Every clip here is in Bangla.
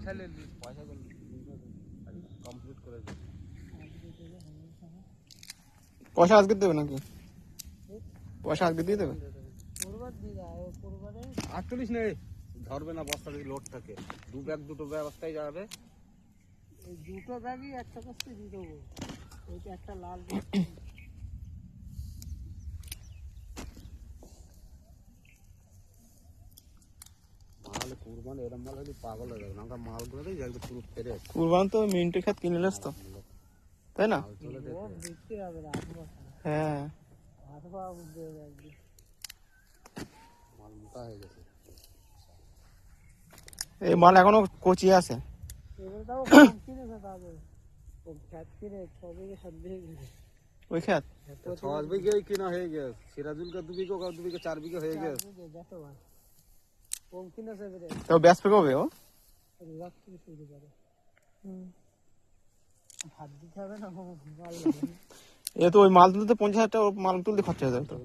পয়সা কমপ্লিট করে পয়সা আজকে দেবে নাকি? পয়সা আজকে দিয়ে দেবে? 48 নেই ধরবে না, বস্তা যদি লোড থাকে। দুটো ব্যবস্থায় যাবে। এই দুটো ব্যাগই একটা বস্তায় দিয়ে দেবো। ওইটা একটা লাল মাল কুরবান এরম মাল হলে পাগল হয়ে যাবে। আমরা মালগুলো দিয়ে একদম পুরো ফেরে কুরবান তো মিন্টু খাত কিনে নিস তো, তাই না? দেখতে হবে হ্যাঁ, মাল মোটা হয়ে গেছে। এই মাল এখনো কচি আছে। ওই খেত 6 বিঘে কিনা হয়ে গেছে। সিরাজুলকে 2 বিঘা 2 বিঘা 4 বিঘা হয়ে গেছে। তো ব্যস্ত কবে ও? এ তো ওই মাল তুলতে 50,000 টাকা মাল তুলতে খরচা হয়ে যাবে তো।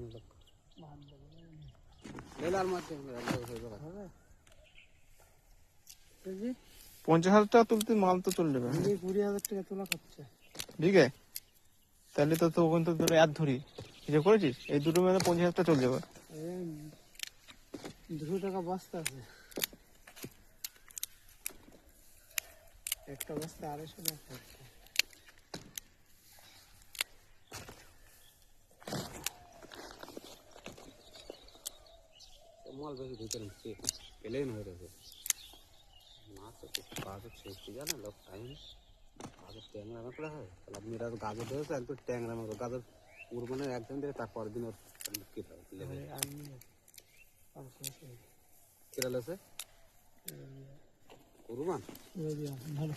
50,000 টাকা তুলতে মাল তো চলে যাবে। 20,000 টাকা তোলা খরচা বিঘে? তাহলে তো তখন তো দুটো এক ধরি হিসেব করেছিস, এই দুটো মেলে 50,000 টাকা চলে যাবে। 200 টাকা বস্তা আছে, একটা বস্তা 250 টাকা। মাল বেশি ঢুকে নিচ্ছে, প্লেন হয়ে গেছে। মাছ তো কাগজ শেষ হয়ে যায় না, লোক টাইম কাগজ ট্যাংরা করে হয়। তাহলে আপনি এটা গাজর ধরেছে একদম ট্যাংরা মতো গাজর কুরবানের একদিন থেকে তার পরের দিন ওর বিক্রি হয়। কেরাল আছে কুরবান ভালো।